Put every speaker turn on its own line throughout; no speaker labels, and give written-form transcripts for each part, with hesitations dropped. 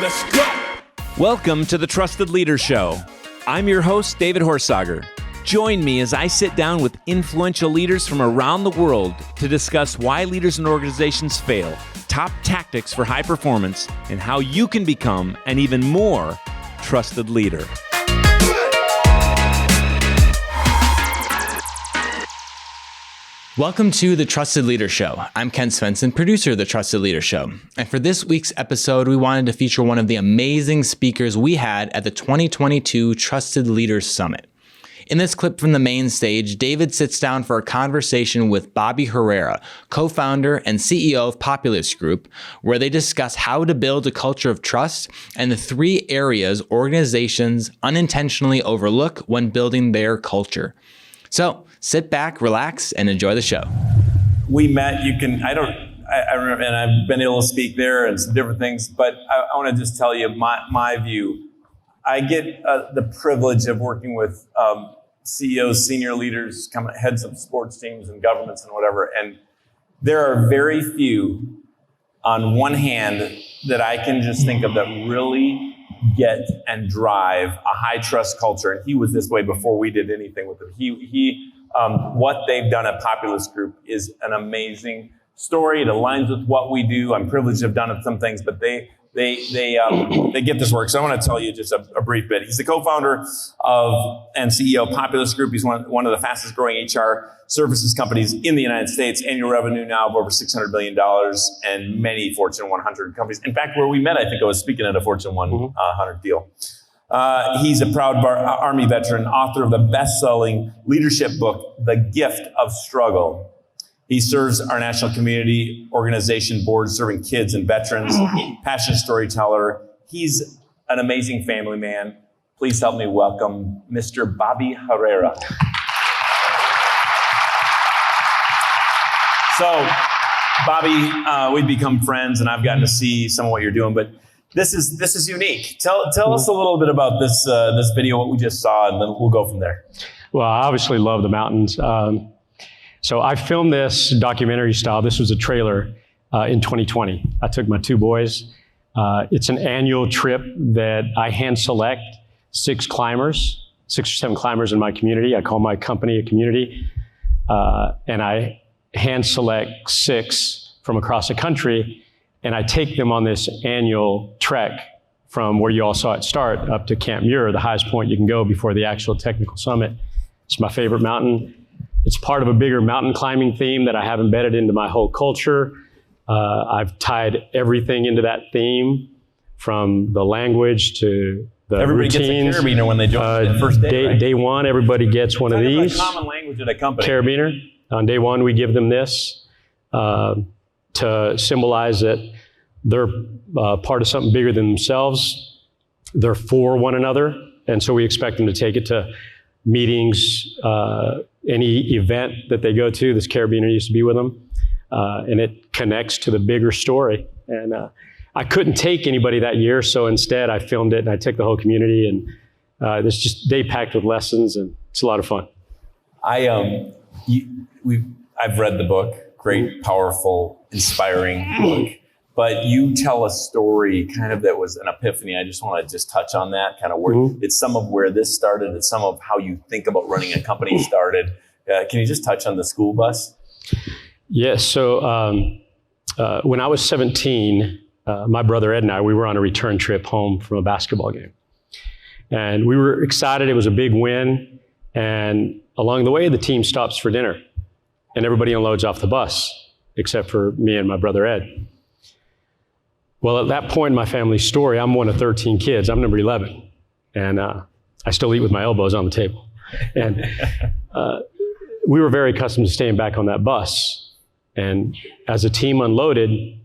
Let's go.
Welcome to the Trusted Leader Show. I'm your host, David Horsager. Join me as I sit down with influential leaders from around the world to discuss why leaders and organizations fail, top tactics for high performance, and how you can become an even more trusted leader.
Welcome to the Trusted Leader Show. I'm Ken Svensson, producer of the Trusted Leader Show. And for this week's episode, we wanted to feature one of the amazing speakers we had at the 2022 Trusted Leaders Summit. In this clip from the main stage, David sits down for a conversation with Bobby Herrera, co-founder and CEO of Populus Group, where they discuss how to build a culture of trust and the 3 areas organizations unintentionally overlook when building their culture. So sit back, relax, and enjoy the show.
We met, I remember, and I've been able to speak there and some different things, but I want to just tell you my view. I get the privilege of working with CEOs, senior leaders, heads of sports teams and governments and whatever, and there are very few on one hand that I can just think of that really get and drive a high trust culture. And he was this way before we did anything with him. What they've done at Populus Group is an amazing story. It aligns with what we do. I'm privileged to have done some things, but they get this work. So I want to tell you just a brief bit. He's the co-founder of and CEO of Populus Group. He's one of the fastest growing HR services companies in the United States. Annual revenue now of over $600 million and many Fortune 100 companies. In fact, where we met, I think I was speaking at a Fortune 100 deal. He's a proud Army veteran, author of the best-selling leadership book, The Gift of Struggle. He serves our national community organization board, serving kids and veterans, passionate storyteller. He's an amazing family man. Please help me welcome Mr. Bobby Herrera. So, Bobby, we've become friends, and I've gotten to see some of what you're doing, but this is unique. Tell us a little bit about this video, what we just saw, and then we'll go from there.
Well, I obviously love the mountains. So I filmed this documentary style. This was a trailer in 2020. I took my 2 boys. It's an annual trip that I hand select 6 or 7 climbers in my community. I call my company a community. And I hand select 6 from across the country, and I take them on this annual trek from where you all saw it start up to Camp Muir, the highest point you can go before the actual technical summit. It's my favorite mountain. It's part of a bigger mountain climbing theme that I have embedded into my whole culture. I've tied everything into that theme, from the language to the
everybody
routines.
Gets a carabiner when they join the first day, right?
Day 1, everybody gets one of these.
It's a common language at a company.
Carabiner. On day 1, we give them this to symbolize that they're part of something bigger than themselves. They're for one another, and so we expect them to take it to meetings, any event that they go to. This carabiner used to be with them, and it connects to the bigger story. And I couldn't take anybody that year, so instead I filmed it and I took the whole community, and it's just day packed with lessons, and it's a lot of fun.
I've read the book, great, powerful, inspiring book. But you tell a story kind of that was an epiphany. I just want to touch on that kind of where it's some of where this started. It's some of how you think about running a company started. Can you just touch on the school bus?
Yes. So when I was 17, my brother Ed and I, we were on a return trip home from a basketball game. And we were excited. It was a big win. And along the way, the team stops for dinner. And everybody unloads off the bus, except for me and my brother Ed. Well, at that point in my family's story, I'm one of 13 kids. I'm number 11. And I still eat with my elbows on the table. And we were very accustomed to staying back on that bus. And as the team unloaded,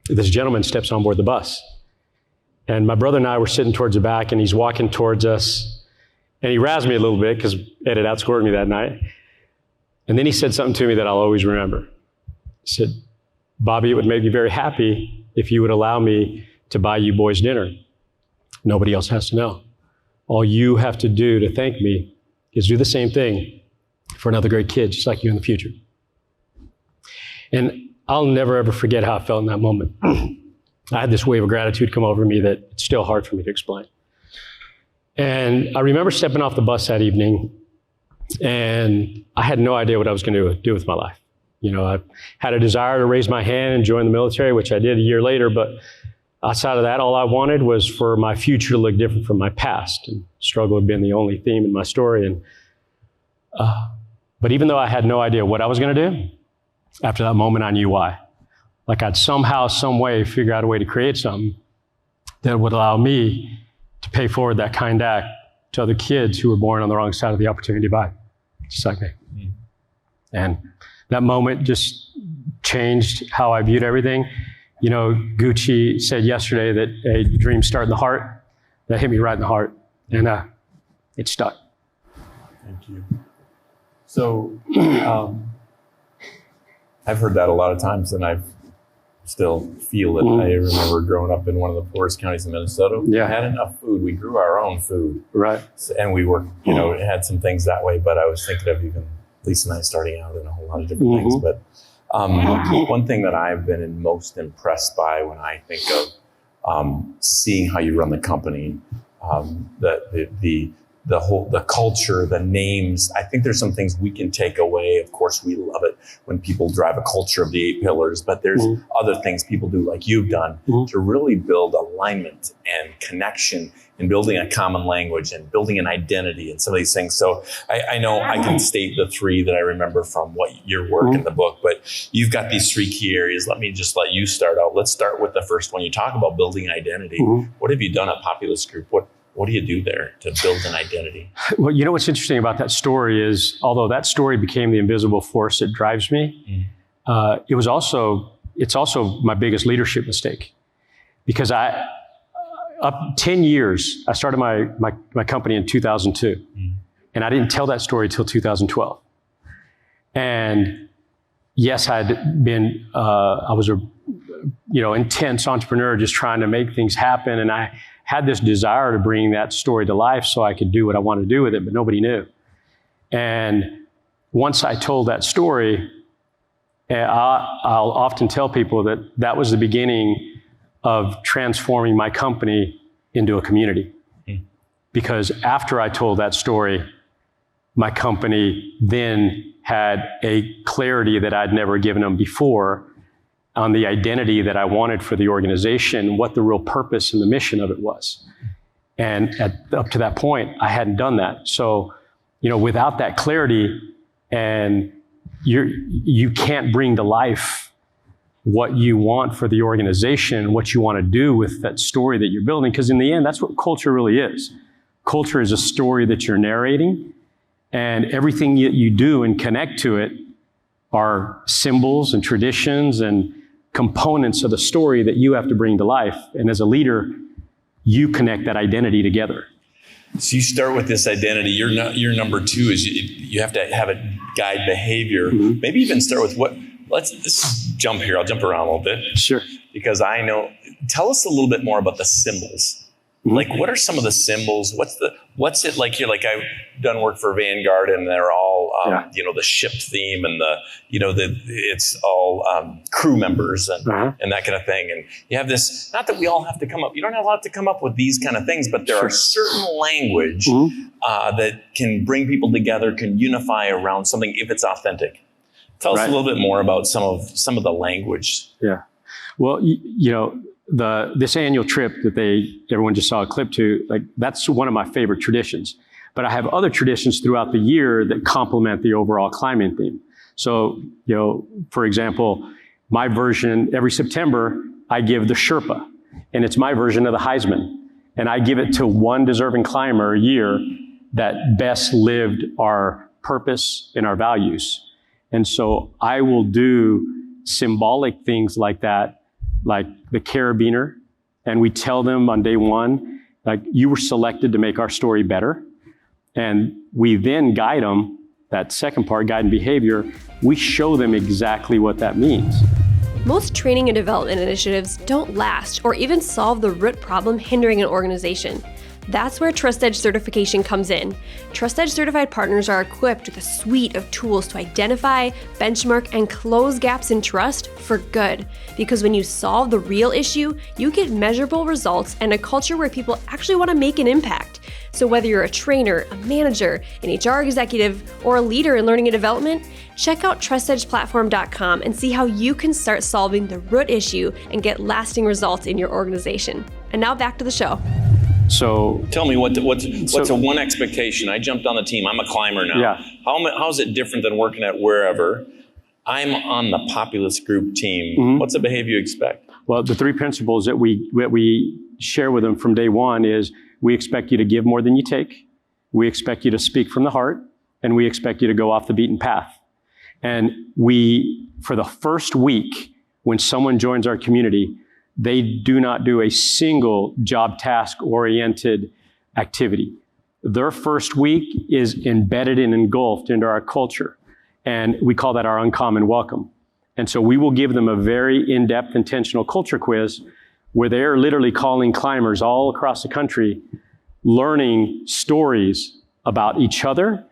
this gentleman steps on board the bus. And my brother and I were sitting towards the back, and he's walking towards us. And he razzed me a little bit because Ed had outscored me that night. And then he said something to me that I'll always remember. He said, "Bobby, it would make me very happy if you would allow me to buy you boys dinner. Nobody else has to know. All you have to do to thank me is do the same thing for another great kid just like you in the future." And I'll never, ever forget how I felt in that moment. I had this wave of gratitude come over me that it's still hard for me to explain. And I remember stepping off the bus that evening, and I had no idea what I was going to do with my life. You know, I had a desire to raise my hand and join the military, which I did a year later, but outside of that, all I wanted was for my future to look different from my past. And struggle had been the only theme in my story. And but even though I had no idea what I was going to do, after that moment, I knew why. Like I'd somehow, some way figure out a way to create something that would allow me to pay forward that kind act to other kids who were born on the wrong side of the opportunity divide, just like me. Mm-hmm. And that moment just changed how I viewed everything. You know, Gucci said yesterday that a dream starts in the heart. That hit me right in the heart, and it stuck.
Thank you. So I've heard that a lot of times, and I still feel it. Mm-hmm. I remember growing up in one of the poorest counties in Minnesota. We had enough food. We grew our own food. Right. And we were, had some things that way, but I was thinking of even Lisa and I starting out in a whole lot of different things. But one thing that I've been most impressed by when I think of seeing how you run the company, the culture, the names, I think there's some things we can take away. Of course, we love it when people drive a culture of the 8 pillars, but there's other things people do like you've done to really build alignment and connection and building a common language and building an identity and some of these things. So I know I can state the 3 that I remember from what your work in the book, but you've got these 3 key areas. Let me just let you start out. Let's start with the first one. You talk about building identity. What have you done at Populus Group? What do you do there to build an identity?
Well, you know what's interesting about that story is, although that story became the invisible force that drives me, it's also my biggest leadership mistake. Because up 10 years, I started my company in 2002, and I didn't tell that story till 2012. And yes, I was a intense entrepreneur just trying to make things happen, and I had this desire to bring that story to life so I could do what I wanted to do with it, but nobody knew. And once I told that story, I'll often tell people that was the beginning of transforming my company into a community. Because after I told that story, my company then had a clarity that I'd never given them before on the identity that I wanted for the organization, what the real purpose and the mission of it was. And up to that point, I hadn't done that. So, without that clarity, and you can't bring to life what you want for the organization, what you want to do with that story that you're building. Because in the end, that's what culture really is. Culture is a story that you're narrating, and everything that you do and connect to it are symbols and traditions and components of the story that you have to bring to life. And as a leader, you connect that identity together.
So you start with this identity. Your number 2 is you have to have it guide behavior. Maybe even start with let's jump here. I'll jump around a little bit.
Sure.
Because tell us a little bit more about the symbols. Like, what are some of the symbols? What's it like? You're like, I've done work for Vanguard, and they're all, the ship theme, and it's all crew members and that kind of thing. And you have this, not that we all have to come up, you don't have to come up with these kind of things, but there are certain language that can bring people together, can unify around something if it's authentic. Tell us a little bit more about some of the language.
Yeah. Well, this annual trip that everyone just saw a clip to, that's one of my favorite traditions. But I have other traditions throughout the year that complement the overall climate theme. So, for example, my version, every September, I give the Sherpa, and it's my version of the Heisman. And I give it to one deserving climber a year that best lived our purpose and our values. And so I will do symbolic things like that, like the carabiner, and we tell them on day 1, like, you were selected to make our story better. And we then guide them, that second part, guide and behavior, we show them exactly what that means.
Most training and development initiatives don't last or even solve the root problem hindering an organization. That's where TrustEdge certification comes in. TrustEdge certified partners are equipped with a suite of tools to identify, benchmark, and close gaps in trust for good. Because when you solve the real issue, you get measurable results and a culture where people actually want to make an impact. So whether you're a trainer, a manager, an HR executive, or a leader in learning and development, check out trustedgeplatform.com and see how you can start solving the root issue and get lasting results in your organization. And now back to the show.
So
tell me what's a one expectation? I jumped on the team. I'm a climber now.
Yeah.
How is it different than working at wherever? I'm on the Populus Group team. Mm-hmm. What's the behavior you expect?
Well, the three principles that we share with them from day one is we expect you to give more than you take, we expect you to speak from the heart, and we expect you to go off the beaten path. And for the first week, when someone joins our community, they do not do a single job task-oriented activity. Their first week is embedded and engulfed into our culture. And we call that our uncommon welcome. And so we will give them a very in-depth intentional culture quiz where they're literally calling climbers all across the country, learning stories about each other,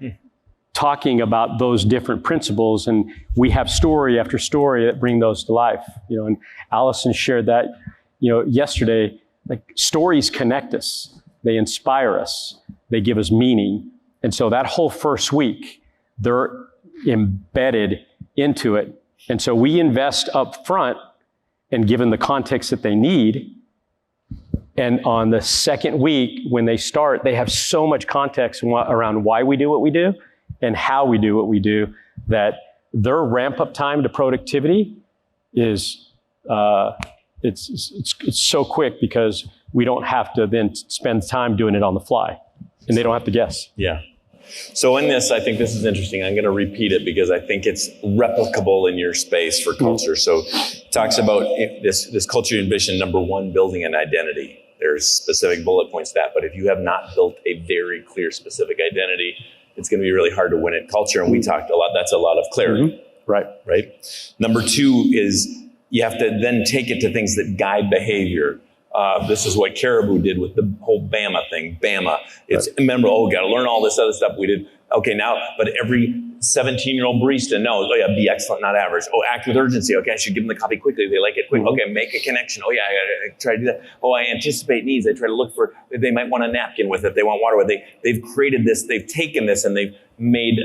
talking about those different principles. And we have story after story that bring those to life. And Allison shared that, yesterday, like stories connect us. They inspire us. They give us meaning. And so that whole first week, they're embedded into it. And so we invest up front and give them the context that they need. And on the second week, when they start, they have so much context around why we do what we do and how we do what we do, that their ramp up time to productivity is, it's so quick because we don't have to then spend time doing it on the fly, and they don't have to guess.
Yeah. So in this, I think this is interesting. I'm going to repeat it because I think it's replicable in your space for culture. So it talks about this culture ambition, number one, building an identity. There's specific bullet points to that, but if you have not built a very clear, specific identity, it's going to be really hard to win at culture. And we talked a lot, that's a lot of clarity.
Mm-hmm.
Right. Number two is you have to then take it to things that guide behavior. This is what Caribou did with the whole BAMA thing. BAMA. It's remember, got to learn all this other stuff we did. Okay, now, but every 17-year-old barista knows, be excellent, not average. Act with urgency. Okay, I should give them the coffee quickly. They like it quick. Mm-hmm. Okay, make a connection. I got to try to do that. I anticipate needs. I try to look for, they might want a napkin with it. They want water with it. They've created this, they've taken this and they've made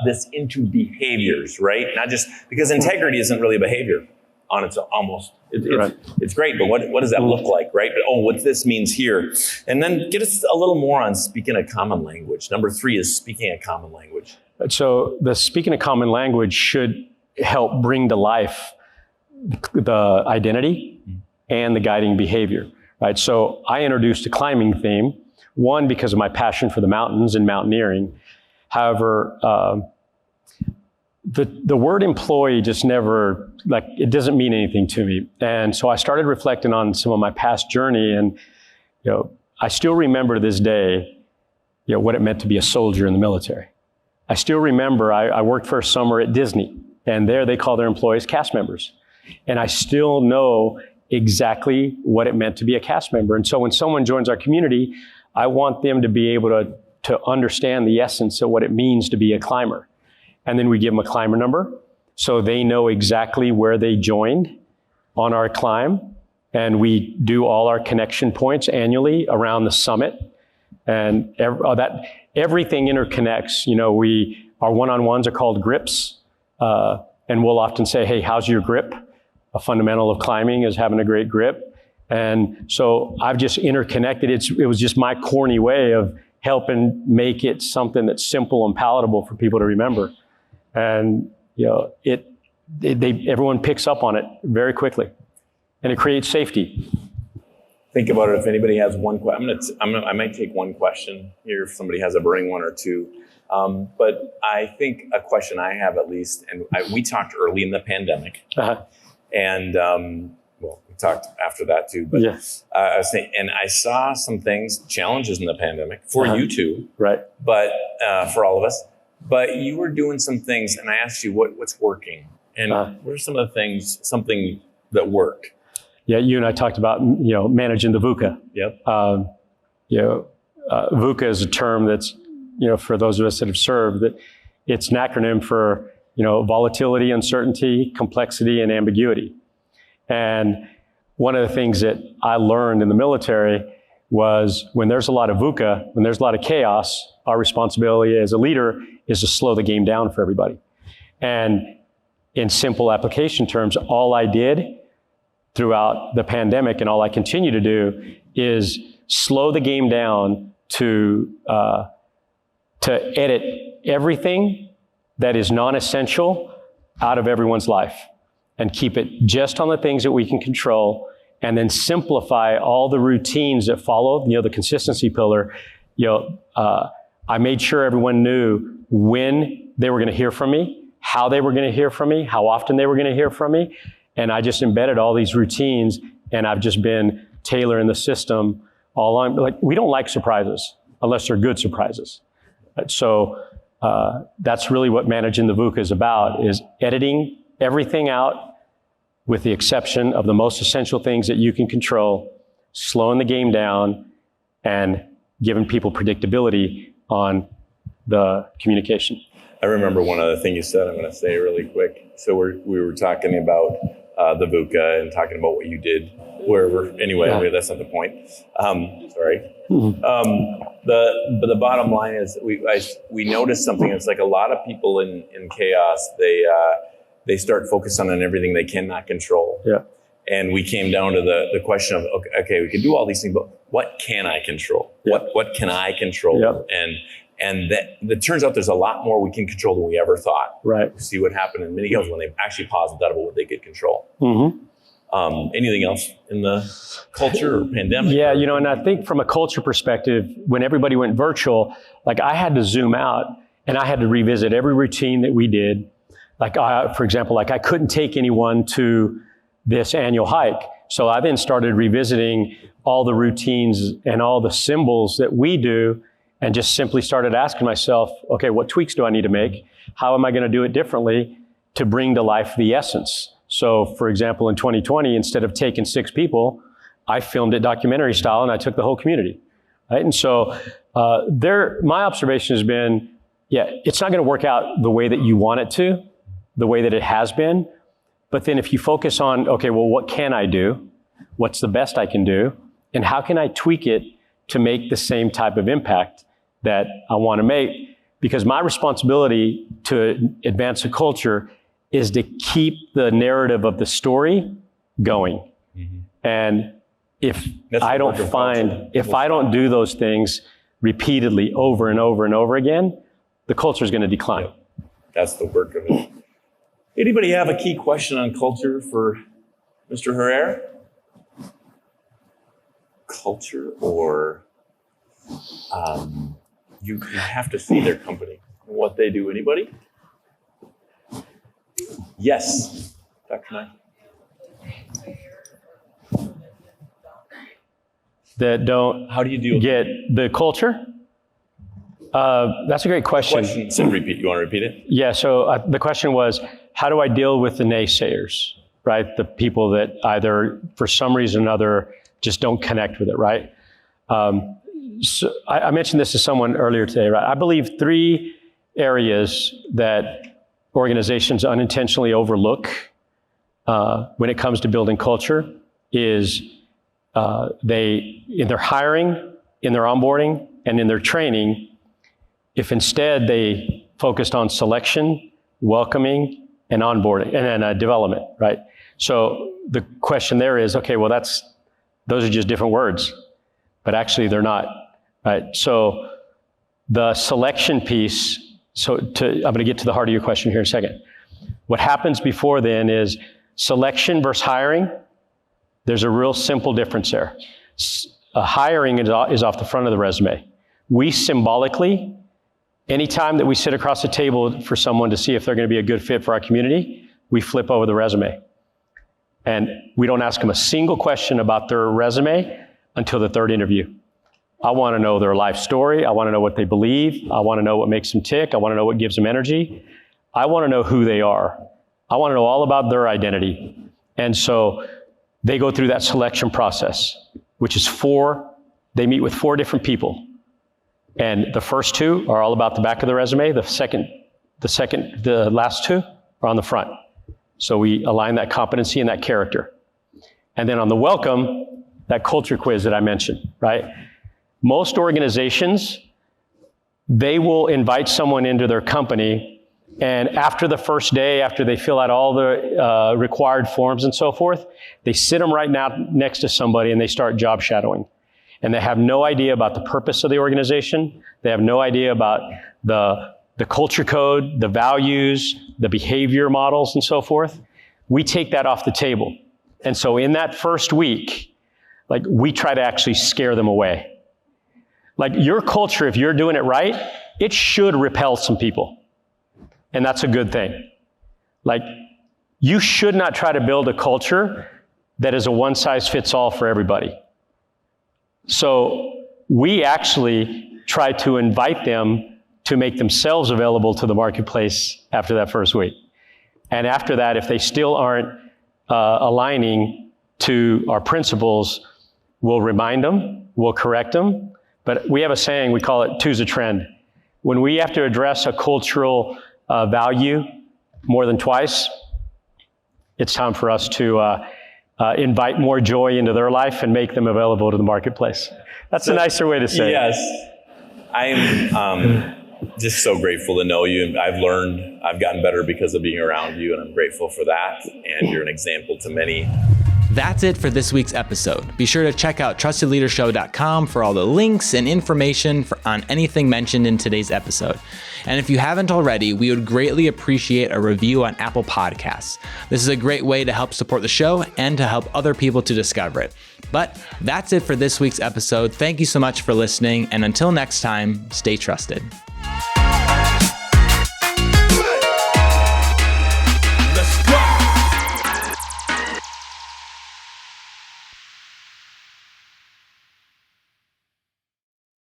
this into behaviors, right? Not just, because integrity isn't really a behavior on its almost. It's great, but what does that look like, right? But what this means here. And then get us a little more on speaking a common language. Number three is speaking a common language.
So the speaking a common language should help bring to life the identity and the guiding behavior, right? So I introduced a climbing theme, one, because of my passion for the mountains and mountaineering. However, the word employee just never, it doesn't mean anything to me. And so I started reflecting on some of my past journey, and, I still remember to this day, what it meant to be a soldier in the military. I still remember I worked for a summer at Disney, and there they call their employees cast members. And I still know exactly what it meant to be a cast member. And so when someone joins our community, I want them to be able to understand the essence of what it means to be a climber. And then we give them a climber number so they know exactly where they joined on our climb. And we do all our connection points annually around the summit. And everything interconnects. Our one-on-ones are called grips. And we'll often say, hey, how's your grip? A fundamental of climbing is having a great grip. And so I've just interconnected. It was just my corny way of helping make it something that's simple and palatable for people to remember. And everyone picks up on it very quickly, and it creates safety.
Think about it. If anybody has one question, I might take one question here if somebody has a burning one or two. But I think a question I have at least, and we talked early in the pandemic, and we talked after that too. But
yes.
I was saying, and I saw some challenges in the pandemic for you too,
right?
But for all of us. But you were doing some things, and I asked you what's working, and what are some of the things, something that work?
Yeah, you and I talked about managing the VUCA.
Yep.
VUCA is a term that's, for those of us that have served, that it's an acronym for, volatility, uncertainty, complexity, and ambiguity. And one of the things that I learned in the military was when there's a lot of VUCA, when there's a lot of chaos, our responsibility as a leader is to slow the game down for everybody. And in simple application terms, all I did throughout the pandemic and all I continue to do is slow the game down to edit everything that is non-essential out of everyone's life and keep it just on the things that we can control, and then simplify all the routines that follow, the consistency pillar. I made sure everyone knew when they were going to hear from me, how they were going to hear from me, how often they were going to hear from me. And I just embedded all these routines, and I've just been tailoring the system all on. Like, we don't like surprises unless they're good surprises. So that's really what managing the VUCA is about, is editing everything out with the exception of the most essential things that you can control, slowing the game down, and giving people predictability on the communication.
I remember one other thing you said, I'm going to say really quick. So we were talking about the VUCA and talking about what you did wherever. Anyway, that's not the point. Sorry. But the bottom line is we noticed something. It's like a lot of people in chaos, they start focusing on everything they cannot control.
Yeah.
And we came down to the question of, okay, we can do all these things, but what can I control?
Yeah.
What can I control?
Yeah.
And that it turns out there's a lot more we can control than we ever thought.
Right.
See what happened in many games when they actually paused that about what they could control.
Mm-hmm.
Anything else in the culture or pandemic?
Yeah, and I think from a culture perspective, when everybody went virtual, like, I had to zoom out and I had to revisit every routine that we did. Like, for example, I couldn't take anyone to this annual hike. So I then started revisiting all the routines and all the symbols that we do, and just simply started asking myself, okay, what tweaks do I need to make? How am I going to do it differently to bring to life the essence? So, for example, in 2020, instead of taking 6 people, I filmed it documentary style and I took the whole community. Right? And so my observation has been, it's not going to work out the way that you want it to, the way that it has been. But then if you focus on, okay, well, what can I do? What's the best I can do? And how can I tweak it to make the same type of impact that I want to make? Because my responsibility to advance a culture is to keep the narrative of the story going. Mm-hmm. And if I don't do those things repeatedly over and over and over again, the culture is going to decline.
That's the work of it. Anybody have a key question on culture for Mr. Herrera? Culture, or you have to see their company and what they do. Anybody? Yes, Dr. Knight.
That don't
How do you deal
get the culture? That's a great question.
Repeat. You want to repeat it?
Yeah, so the question was, how do I deal with the naysayers, right? The people that either, for some reason or another, just don't connect with it, right? So I mentioned this to someone earlier today, right? I believe 3 areas that organizations unintentionally overlook when it comes to building culture is in their hiring, in their onboarding, and in their training, if instead they focused on selection, welcoming, and onboarding, and then development, right? So the question there is, okay, well, those are just different words, but actually they're not, right? So the selection piece, I'm going to get to the heart of your question here in a second. What happens before then is selection versus hiring. There's a real simple difference there. Hiring is off the front of the resume. We symbolically, anytime that we sit across the table for someone to see if they're going to be a good fit for our community, we flip over the resume. And we don't ask them a single question about their resume until the 3rd interview. I want to know their life story. I want to know what they believe. I want to know what makes them tick. I want to know what gives them energy. I want to know who they are. I want to know all about their identity. And so they go through that selection process, which is they meet with 4 different people. And the first two are all about the back of the resume. The last two are on the front. So we align that competency and that character. And then on the welcome, that culture quiz that I mentioned, right? Most organizations, they will invite someone into their company, and after the first day, after they fill out all the required forms and so forth, they sit them right now next to somebody and they start job shadowing. And they have no idea about the purpose of the organization. They have no idea about the culture code, the values, the behavior models, and so forth. We take that off the table. And so in that first week, like, we try to actually scare them away. Like, your culture, if you're doing it right, it should repel some people. And that's a good thing. Like, you should not try to build a culture that is a one-size-fits-all for everybody. So we actually try to invite them to make themselves available to the marketplace after that first week. And after that, if they still aren't aligning to our principles, we'll remind them, we'll correct them. But we have a saying, we call it two's a trend. When we have to address a cultural value more than twice, it's time for us to invite more joy into their life and make them available to the marketplace. That's a nicer way to say it.
Yes. I'm just so grateful to know you. I've gotten better because of being around you, and I'm grateful for that. And you're an example to many.
That's it for this week's episode. Be sure to check out trustedleadershow.com for all the links and information on anything mentioned in today's episode. And if you haven't already, we would greatly appreciate a review on Apple Podcasts. This is a great way to help support the show and to help other people to discover it. But that's it for this week's episode. Thank you so much for listening. And until next time, stay trusted.